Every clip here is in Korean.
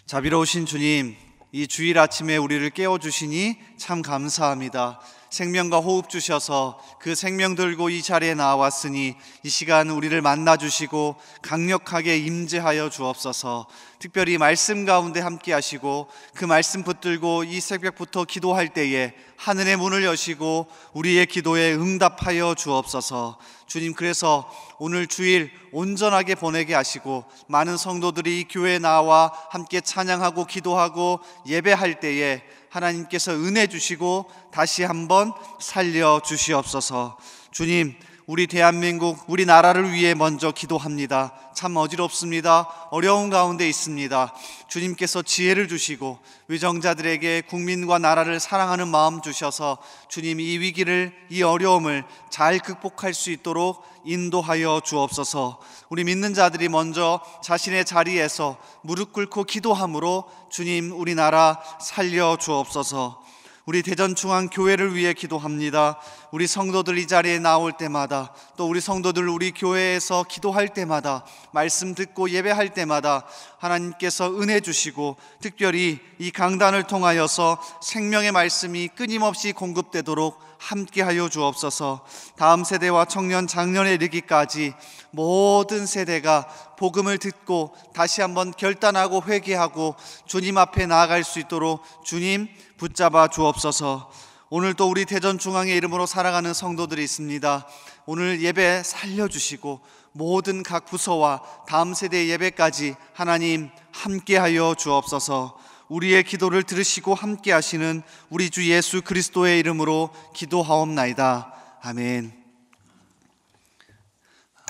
자비로우신 주님, 이 주일 아침에 우리를 깨워주시니 참 감사합니다. 생명과 호흡 주셔서 그 생명 들고 이 자리에 나왔으니 이 시간 우리를 만나주시고 강력하게 임재하여 주옵소서. 특별히 말씀 가운데 함께 하시고 그 말씀 붙들고 이 새벽부터 기도할 때에 하늘의 문을 여시고 우리의 기도에 응답하여 주옵소서. 주님, 그래서 오늘 주일 온전하게 보내게 하시고 많은 성도들이 이 교회에 나와 함께 찬양하고 기도하고 예배할 때에 하나님께서 은혜 주시고 다시 한번 살려 주시옵소서. 주님, 우리 대한민국, 우리나라를 위해 먼저 기도합니다. 참 어지럽습니다. 어려운 가운데 있습니다. 주님께서 지혜를 주시고 위정자들에게 국민과 나라를 사랑하는 마음 주셔서 주님, 이 위기를, 이 어려움을 잘 극복할 수 있도록 인도하여 주옵소서. 우리 믿는 자들이 먼저 자신의 자리에서 무릎 꿇고 기도함으로 주님, 우리나라 살려 주옵소서. 우리 대전중앙교회를 위해 기도합니다. 우리 성도들 이 자리에 나올 때마다, 또 우리 성도들 우리 교회에서 기도할 때마다, 말씀 듣고 예배할 때마다 하나님께서 은혜 주시고 특별히 이 강단을 통하여서 생명의 말씀이 끊임없이 공급되도록 함께하여 주옵소서. 다음 세대와 청년, 장년에 이르기까지 모든 세대가 복음을 듣고 다시 한번 결단하고 회개하고 주님 앞에 나아갈 수 있도록 주님 붙잡아 주옵소서. 오늘 또 우리 대전중앙의 이름으로 살아가는 성도들이 있습니다. 오늘 예배 살려주시고 모든 각 부서와 다음 세대의 예배까지 하나님 함께하여 주옵소서. 우리의 기도를 들으시고 함께 하시는 우리 주 예수 그리스도의 이름으로 기도하옵나이다. 아멘.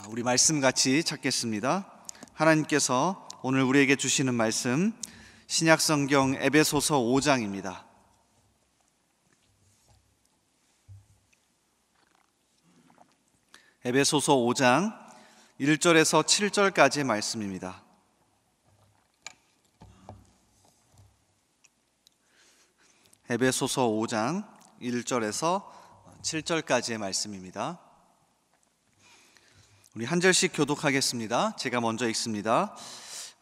우리 말씀 같이 찾겠습니다. 하나님께서 오늘 우리에게 주시는 말씀, 신약성경 에베소서 5장입니다. 에베소서 5장 1절에서 7절까지의 말씀입니다. 에베소서 5장 1절에서 7절까지의 말씀입니다. 우리 한 절씩 교독하겠습니다. 제가 먼저 읽습니다.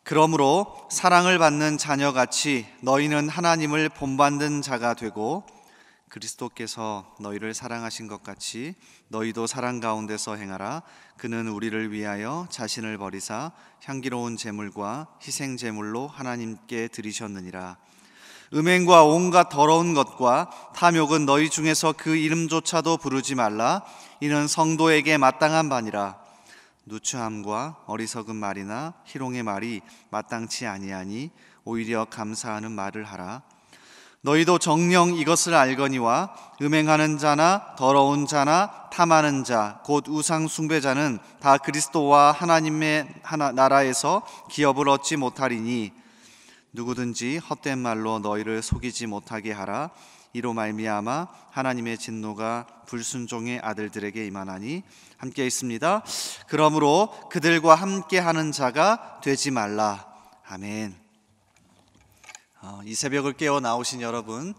그러므로 사랑을 받는 자녀같이 너희는 하나님을 본받는 자가 되고 그리스도께서 너희를 사랑하신 것 같이 너희도 사랑 가운데서 행하라. 그는 우리를 위하여 자신을 버리사 향기로운 제물과 희생 제물로 하나님께 드리셨느니라. 음행과 온갖 더러운 것과 탐욕은 너희 중에서 그 이름조차도 부르지 말라. 이는 성도에게 마땅한 바니라. 누추함과 어리석은 말이나 희롱의 말이 마땅치 아니하니 오히려 감사하는 말을 하라. 너희도 정녕 이것을 알거니와 음행하는 자나 더러운 자나 탐하는 자 곧 우상 숭배자는 다 그리스도와 하나님의 나라에서 기업을 얻지 못하리니 누구든지 헛된 말로 너희를 속이지 못하게 하라. 이로 말미암아 하나님의 진노가 불순종의 아들들에게 임하나니. 함께 있습니다. 그러므로 그들과 함께하는 자가 되지 말라. 아멘. 이 새벽을 깨어 나오신 여러분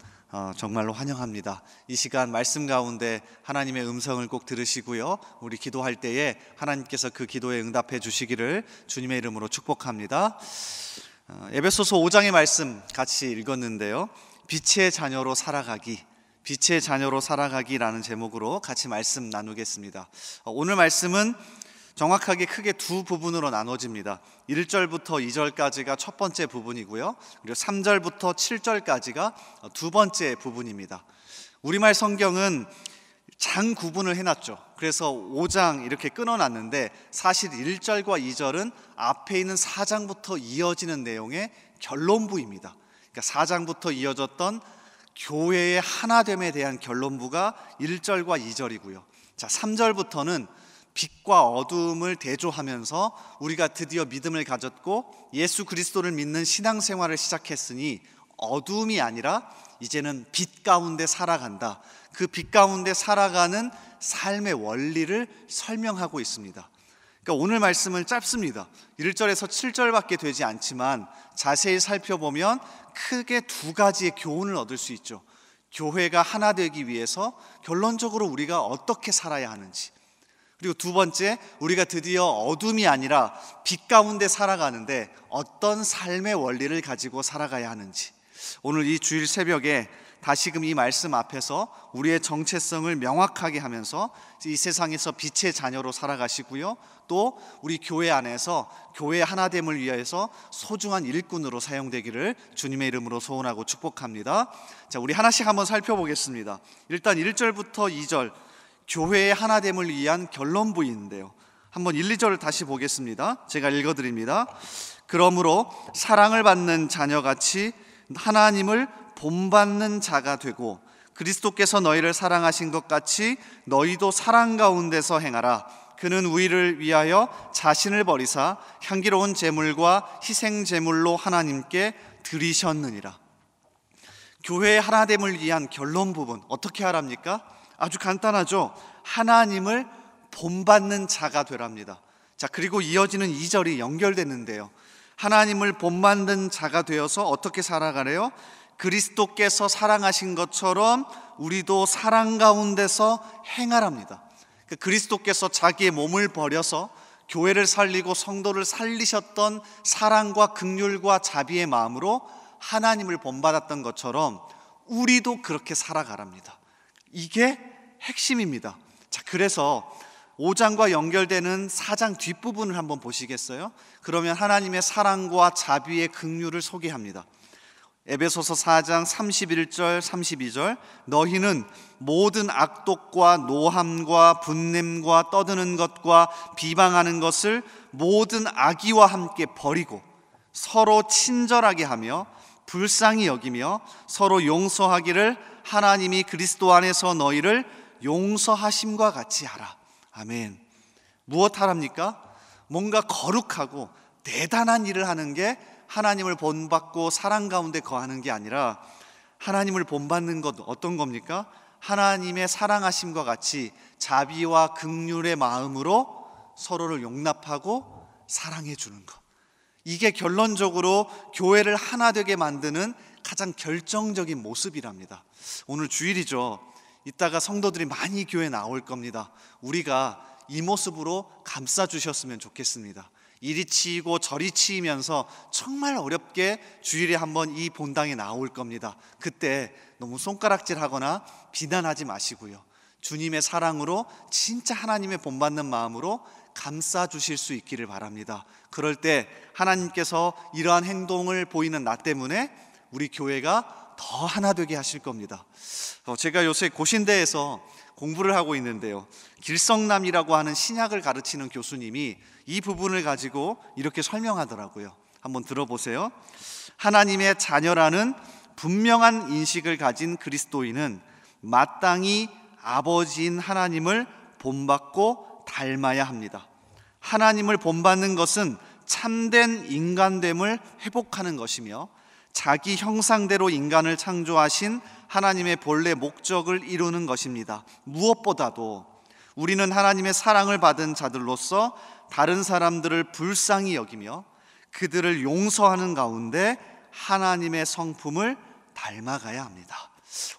정말로 환영합니다. 이 시간 말씀 가운데 하나님의 음성을 꼭 들으시고요, 우리 기도할 때에 하나님께서 그 기도에 응답해 주시기를 주님의 이름으로 축복합니다. 에베소서 5장의 말씀 같이 읽었는데요, 빛의 자녀로 살아가기, 빛의 자녀로 살아가기라는 제목으로 같이 말씀 나누겠습니다. 오늘 말씀은 정확하게 크게 두 부분으로 나눠집니다. 1절부터 2절까지가 첫 번째 부분이고요, 그리고 3절부터 7절까지가 두 번째 부분입니다. 우리말 성경은 장 구분을 해놨죠. 그래서 5장 이렇게 끊어놨는데 사실 1절과 2절은 앞에 있는 4장부터 이어지는 내용의 결론부입니다. 그러니까 4장부터 이어졌던 교회의 하나됨에 대한 결론부가 1절과 2절이고요. 자, 3절부터는 빛과 어둠을 대조하면서 우리가 드디어 믿음을 가졌고 예수 그리스도를 믿는 신앙생활을 시작했으니 어둠이 아니라 이제는 빛 가운데 살아간다. 그 빛 가운데 살아가는 삶의 원리를 설명하고 있습니다. 그러니까 오늘 말씀은 짧습니다. 1절에서 7절밖에 되지 않지만 자세히 살펴보면 크게 두 가지의 교훈을 얻을 수 있죠. 교회가 하나 되기 위해서 결론적으로 우리가 어떻게 살아야 하는지, 그리고 두 번째, 우리가 드디어 어둠이 아니라 빛 가운데 살아가는데 어떤 삶의 원리를 가지고 살아가야 하는지, 오늘 이 주일 새벽에 다시금 이 말씀 앞에서 우리의 정체성을 명확하게 하면서 이 세상에서 빛의 자녀로 살아가시고요, 또 우리 교회 안에서 교회의 하나됨을 위해서 소중한 일꾼으로 사용되기를 주님의 이름으로 소원하고 축복합니다. 자, 우리 하나씩 한번 살펴보겠습니다. 일단 1절부터 2절, 교회의 하나됨을 위한 결론부인데요, 한번 1, 2절을 다시 보겠습니다. 제가 읽어드립니다. 그러므로 사랑을 받는 자녀같이 하나님을 본받는 자가 되고 그리스도께서 너희를 사랑하신 것 같이 너희도 사랑 가운데서 행하라. 그는 우리를 위하여 자신을 버리사 향기로운 제물과 희생 제물로 하나님께 드리셨느니라. 교회의 하나됨을 위한 결론 부분 어떻게 하랍니까? 아주 간단하죠. 하나님을 본받는 자가 되랍니다. 자, 그리고 이어지는 2절이 연결되는데요, 하나님을 본받는 자가 되어서 어떻게 살아가래요? 그리스도께서 사랑하신 것처럼 우리도 사랑 가운데서 행하랍니다. 그리스도께서 자기의 몸을 버려서 교회를 살리고 성도를 살리셨던 사랑과 긍휼과 자비의 마음으로 하나님을 본받았던 것처럼 우리도 그렇게 살아가랍니다. 이게 핵심입니다. 자, 그래서 5장과 연결되는 4장 뒷부분을 한번 보시겠어요? 그러면 하나님의 사랑과 자비의 긍휼을 소개합니다. 에베소서 4장 31절 32절, 너희는 모든 악독과 노함과 분냄과 떠드는 것과 비방하는 것을 모든 악의와 함께 버리고 서로 친절하게 하며 불쌍히 여기며 서로 용서하기를 하나님이 그리스도 안에서 너희를 용서하심과 같이 하라. 아멘. 무엇 하랍니까? 뭔가 거룩하고 대단한 일을 하는 게 하나님을 본받고 사랑 가운데 거하는 게 아니라, 하나님을 본받는 것 어떤 겁니까? 하나님의 사랑하심과 같이 자비와 긍휼의 마음으로 서로를 용납하고 사랑해 주는 것. 이게 결론적으로 교회를 하나 되게 만드는 가장 결정적인 모습이랍니다. 오늘 주일이죠. 이따가 성도들이 많이 교회 나올 겁니다. 우리가 이 모습으로 감싸 주셨으면 좋겠습니다. 이리 치이고 저리 치이면서 정말 어렵게 주일에 한번 이 본당에 나올 겁니다. 그때 너무 손가락질하거나 비난하지 마시고요, 주님의 사랑으로 진짜 하나님의 본받는 마음으로 감싸 주실 수 있기를 바랍니다. 그럴 때 하나님께서 이러한 행동을 보이는 나 때문에 우리 교회가 더 하나 되게 하실 겁니다. 제가 요새 고신대에서 공부를 하고 있는데요, 길성남이라고 하는 신약을 가르치는 교수님이 이 부분을 가지고 이렇게 설명하더라고요. 한번 들어보세요. 하나님의 자녀라는 분명한 인식을 가진 그리스도인은 마땅히 아버지인 하나님을 본받고 닮아야 합니다. 하나님을 본받는 것은 참된 인간됨을 회복하는 것이며 자기 형상대로 인간을 창조하신 하나님의 본래 목적을 이루는 것입니다. 무엇보다도 우리는 하나님의 사랑을 받은 자들로서 다른 사람들을 불쌍히 여기며 그들을 용서하는 가운데 하나님의 성품을 닮아가야 합니다.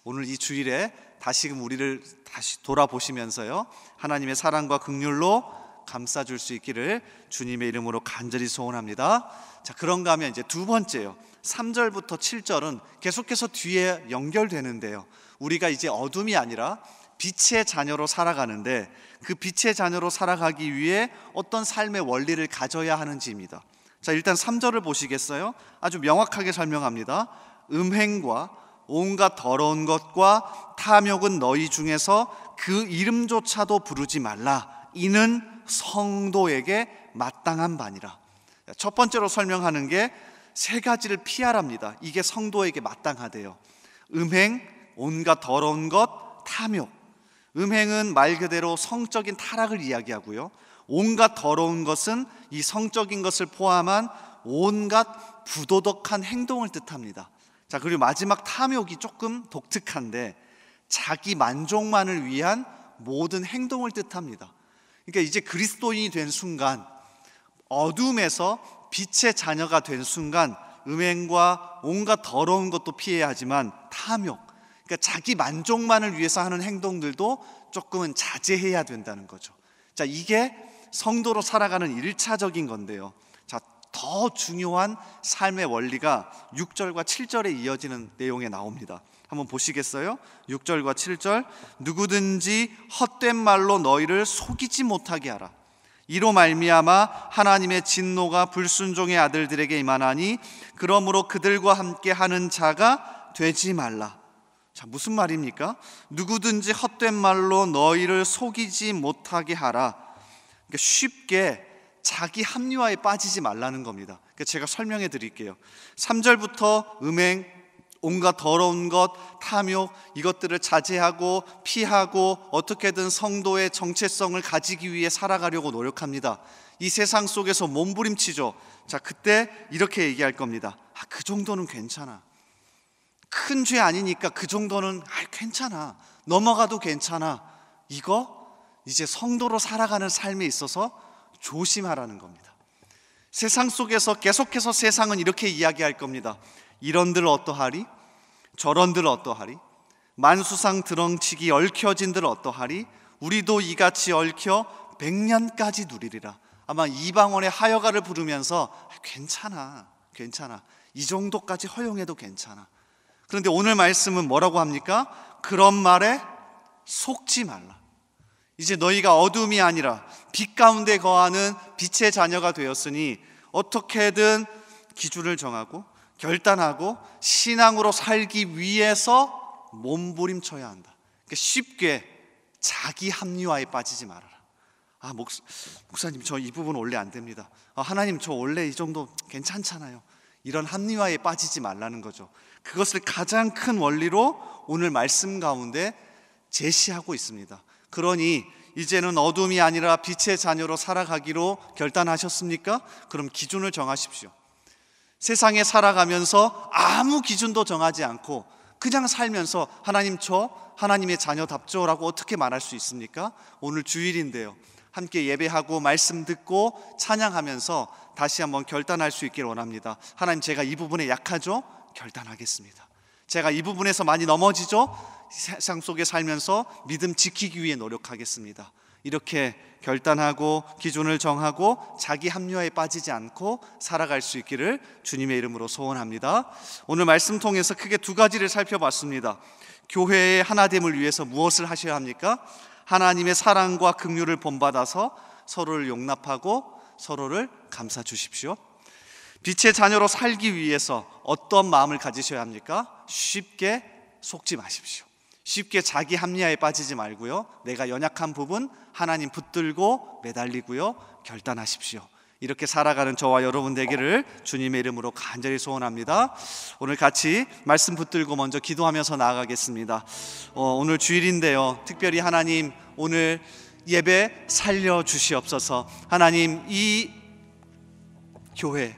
오늘 이 주일에 다시금 우리를 다시 돌아보시면서요, 하나님의 사랑과 긍휼로 감싸줄 수 있기를 주님의 이름으로 간절히 소원합니다. 자, 그런가 하면 이제 두 번째요, 3절부터 7절은 계속해서 뒤에 연결되는데요, 우리가 이제 어둠이 아니라 빛의 자녀로 살아가는데 그 빛의 자녀로 살아가기 위해 어떤 삶의 원리를 가져야 하는지입니다. 자, 일단 3절을 보시겠어요? 아주 명확하게 설명합니다. 음행과 온갖 더러운 것과 탐욕은 너희 중에서 그 이름조차도 부르지 말라. 이는 성도에게 마땅한 바니라. 첫 번째로 설명하는 게 세 가지를 피하랍니다. 이게 성도에게 마땅하대요. 음행, 온갖 더러운 것, 탐욕. 음행은 말 그대로 성적인 타락을 이야기하고요, 온갖 더러운 것은 이 성적인 것을 포함한 온갖 부도덕한 행동을 뜻합니다. 자, 그리고 마지막 탐욕이 조금 독특한데 자기 만족만을 위한 모든 행동을 뜻합니다. 그러니까 이제 그리스도인이 된 순간, 어둠에서 빛의 자녀가 된 순간 음행과 온갖 더러운 것도 피해야 하지만 탐욕, 그러니까 자기 만족만을 위해서 하는 행동들도 조금은 자제해야 된다는 거죠. 자, 이게 성도로 살아가는 1차적인 건데요. 자, 더 중요한 삶의 원리가 6절과 7절에 이어지는 내용에 나옵니다. 한번 보시겠어요? 6절과 7절. 누구든지 헛된 말로 너희를 속이지 못하게 하라. 이로 말미암아 하나님의 진노가 불순종의 아들들에게 임하나니 그러므로 그들과 함께 하는 자가 되지 말라. 자, 무슨 말입니까? 누구든지 헛된 말로 너희를 속이지 못하게 하라. 그러니까 쉽게 자기 합리화에 빠지지 말라는 겁니다. 그러니까 제가 설명해 드릴게요. 3절부터 음행, 온갖 더러운 것, 탐욕, 이것들을 자제하고 피하고 어떻게든 성도의 정체성을 가지기 위해 살아가려고 노력합니다. 이 세상 속에서 몸부림치죠. 자, 그때 이렇게 얘기할 겁니다. 그 정도는 괜찮아. 큰 죄 아니니까 그 정도는 괜찮아. 넘어가도 괜찮아. 이거 이제 성도로 살아가는 삶에 있어서 조심하라는 겁니다. 세상 속에서 계속해서 세상은 이렇게 이야기할 겁니다. 이런들 어떠하리? 저런들 어떠하리? 만수상 드렁치기 얽혀진들 어떠하리? 우리도 이같이 얽혀 100년까지 누리리라. 아마 이방원의 하여가를 부르면서 괜찮아, 괜찮아, 이 정도까지 허용해도 괜찮아. 그런데 오늘 말씀은 뭐라고 합니까? 그런 말에 속지 말라. 이제 너희가 어둠이 아니라 빛 가운데 거하는 빛의 자녀가 되었으니 어떻게든 기준을 정하고 결단하고 신앙으로 살기 위해서 몸부림쳐야 한다. 그러니까 쉽게 자기 합리화에 빠지지 말아라. 목사님 저 이 부분 원래 안 됩니다. 하나님 저 원래 이 정도 괜찮잖아요. 이런 합리화에 빠지지 말라는 거죠. 그것을 가장 큰 원리로 오늘 말씀 가운데 제시하고 있습니다. 그러니 이제는 어둠이 아니라 빛의 자녀로 살아가기로 결단하셨습니까? 그럼 기준을 정하십시오. 세상에 살아가면서 아무 기준도 정하지 않고 그냥 살면서 하나님 저 하나님의 자녀답죠라고 어떻게 말할 수 있습니까? 오늘 주일인데요. 함께 예배하고 말씀 듣고 찬양하면서 다시 한번 결단할 수 있기를 원합니다. 하나님 제가 이 부분에 약하죠? 결단하겠습니다. 제가 이 부분에서 많이 넘어지죠? 세상 속에 살면서 믿음 지키기 위해 노력하겠습니다. 이렇게 결단하고 기준을 정하고 자기 합리화에 빠지지 않고 살아갈 수 있기를 주님의 이름으로 소원합니다. 오늘 말씀 통해서 크게 두 가지를 살펴봤습니다. 교회의 하나됨을 위해서 무엇을 하셔야 합니까? 하나님의 사랑과 긍휼을 본받아서 서로를 용납하고 서로를 감싸 주십시오. 빛의 자녀로 살기 위해서 어떤 마음을 가지셔야 합니까? 쉽게 속지 마십시오. 쉽게 자기 합리화에 빠지지 말고요. 내가 연약한 부분 하나님 붙들고 매달리고요. 결단하십시오. 이렇게 살아가는 저와 여러분 되기를 주님의 이름으로 간절히 소원합니다. 오늘 같이 말씀 붙들고 먼저 기도하면서 나아가겠습니다. 오늘 주일인데요. 특별히 하나님 오늘 예배 살려주시옵소서. 하나님 이 교회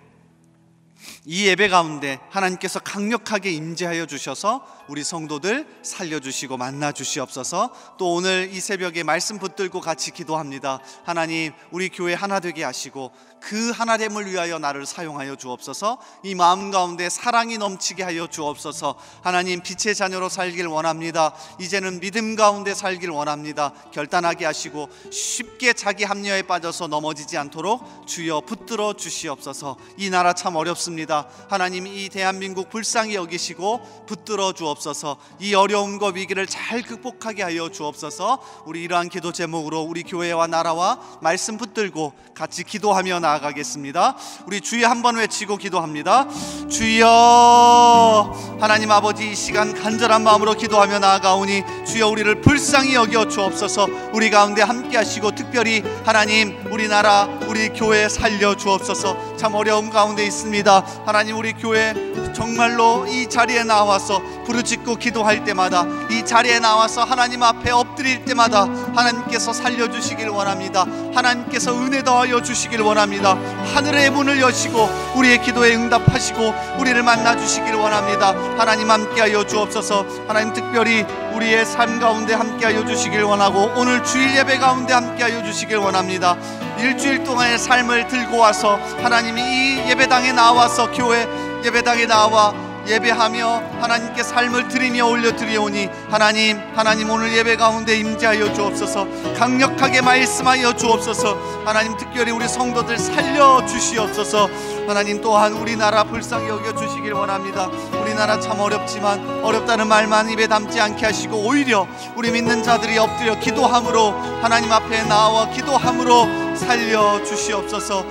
이 예배 가운데 하나님께서 강력하게 임재하여 주셔서 우리 성도들 살려주시고 만나주시옵소서. 또 오늘 이 새벽에 말씀 붙들고 같이 기도합니다. 하나님 우리 교회 하나 되게 하시고 그 하나됨을 위하여 나를 사용하여 주옵소서. 이 마음 가운데 사랑이 넘치게 하여 주옵소서. 하나님 빛의 자녀로 살길 원합니다. 이제는 믿음 가운데 살길 원합니다. 결단하게 하시고 쉽게 자기 합리화에 빠져서 넘어지지 않도록 주여 붙들어 주시옵소서. 이 나라 참 어렵습니다. 하나님 이 대한민국 불쌍히 여기시고 붙들어 주옵소서. 이 어려움과 위기를 잘 극복하게 하여 주옵소서. 우리 이러한 기도 제목으로 우리 교회와 나라와 말씀 붙들고 같이 기도하며 나아가겠습니다. 우리 주여 한번 외치고 기도합니다. 주여 하나님 아버지 이 시간 간절한 마음으로 기도하며 나아가오니 주여 우리를 불쌍히 여겨 주옵소서. 우리 가운데 함께 하시고 특별히 하나님 우리나라 우리 교회 살려 주옵소서. 참 어려움 가운데 있습니다. 하나님 우리 교회 정말로 이 자리에 나와서 부르짖고 기도할 때마다 이 자리에 나와서 하나님 앞에 엎드릴 때마다 하나님께서 살려주시길 원합니다. 하나님께서 은혜 더하여 주시길 원합니다. 하늘의 문을 여시고 우리의 기도에 응답하시고 우리를 만나주시길 원합니다. 하나님 함께하여 주옵소서. 하나님 특별히 우리의 삶 가운데 함께하여 주시길 원하고 오늘 주일 예배 가운데 함께하여 주시길 원합니다. 일주일 동안의 삶을 들고 와서 하나님이 이 예배당에 나와서 교회 예배당에 나와 예배하며 하나님께 삶을 드리며 올려드리오니 하나님 오늘 예배 가운데 임재하여 주옵소서. 강력하게 말씀하여 주옵소서. 하나님 특별히 우리 성도들 살려주시옵소서. 하나님 또한 우리나라 불쌍히 여겨주시길 원합니다. 우리나라 참 어렵지만 어렵다는 말만 입에 담지 않게 하시고 오히려 우리 믿는 자들이 엎드려 기도함으로 하나님 앞에 나와 기도함으로 살려주시옵소서.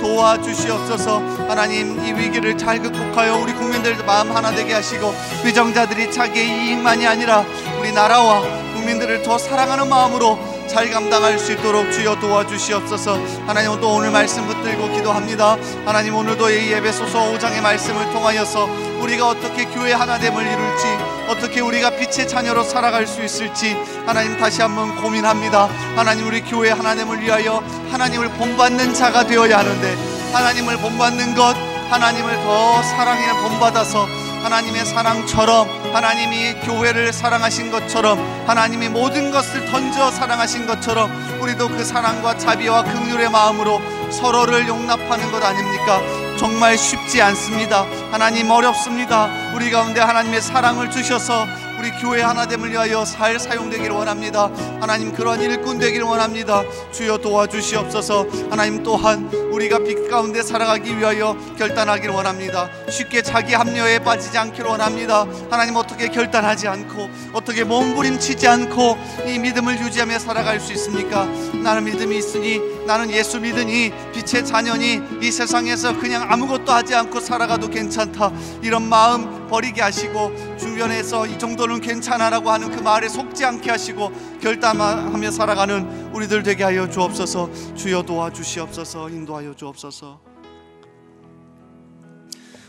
도와주시옵소서. 하나님 이 위기를 잘 극복하여 우리 국민들 마음 하나 되게 하시고 위정자들이 자기의 이익만이 아니라 우리나라와 국민들을 더 사랑하는 마음으로 잘 감당할 수 있도록 주여 도와주시옵소서. 하나님 또 오늘 말씀 붙들고 기도합니다. 하나님 오늘도 이 에베소서 5장의 말씀을 통하여서 우리가 어떻게 교회 하나됨을 이룰지, 어떻게 우리가 빛의 자녀로 살아갈 수 있을지 하나님 다시 한번 고민합니다. 하나님 우리 교회 하나됨을 위하여 하나님을 본받는 자가 되어야 하는데, 하나님을 본받는 것, 하나님을 더 사랑에 본받아서 하나님의 사랑처럼, 하나님이 교회를 사랑하신 것처럼, 하나님이 모든 것을 던져 사랑하신 것처럼 우리도 그 사랑과 자비와 긍휼의 마음으로 서로를 용납하는 것 아닙니까? 정말 쉽지 않습니다. 하나님 어렵습니다. 우리 가운데 하나님의 사랑을 주셔서 우리 교회 하나됨을 위하여 잘 사용되기를 원합니다. 하나님 그런 일꾼 되기를 원합니다. 주여 도와주시옵소서. 하나님 또한 우리가 빛 가운데 살아가기 위하여 결단하기를 원합니다. 쉽게 자기 합리화에 빠지지 않기를 원합니다. 하나님 어떻게 결단하지 않고 어떻게 몸부림치지 않고 이 믿음을 유지하며 살아갈 수 있습니까? 나는 믿음이 있으니, 나는 예수 믿으니, 빛의 자녀니 이 세상에서 그냥 아무것도 하지 않고 살아가도 괜찮다, 이런 마음 버리게 하시고 주변에서 이 정도는 괜찮아라고 하는 그 말에 속지 않게 하시고 결단하며 살아가는 우리들 되게 하여 주옵소서. 주여 도와주시옵소서. 인도하여 주옵소서.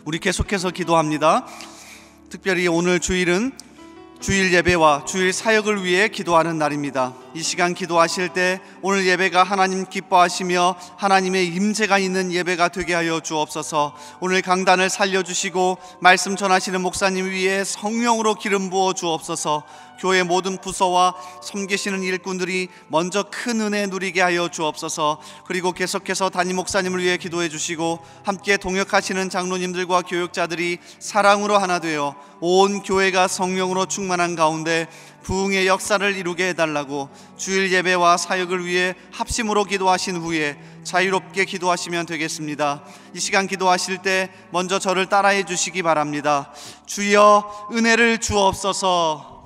우리 계속해서 기도합니다. 특별히 오늘 주일은 주일 예배와 주일 사역을 위해 기도하는 날입니다. 이 시간 기도하실 때 오늘 예배가 하나님 기뻐하시며 하나님의 임재가 있는 예배가 되게 하여 주옵소서. 오늘 강단을 살려주시고 말씀 전하시는 목사님 위에 성령으로 기름 부어 주옵소서. 교회 모든 부서와 섬기시는 일꾼들이 먼저 큰 은혜 누리게 하여 주옵소서. 그리고 계속해서 담임 목사님을 위해 기도해 주시고 함께 동역하시는 장로님들과 교육자들이 사랑으로 하나 되어 온 교회가 성령으로 충만한 가운데 부흥의 역사를 이루게 해달라고 주일 예배와 사역을 위해 합심으로 기도하신 후에 자유롭게 기도하시면 되겠습니다. 이 시간 기도하실 때 먼저 저를 따라해 주시기 바랍니다. 주여 은혜를 주옵소서.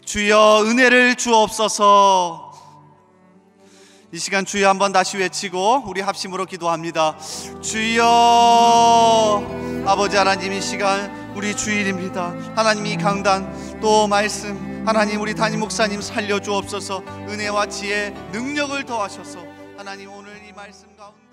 주여 은혜를 주옵소서. 이 시간 주여 한번 다시 외치고 우리 합심으로 기도합니다. 주여. 아버지 하나님, 이 시간 우리 주일입니다. 하나님 이 강단 또 말씀 하나님 우리 담임 목사님 살려 주옵소서. 은혜와 지혜 능력을 더하셔서 하나님 오늘 이 말씀 가운데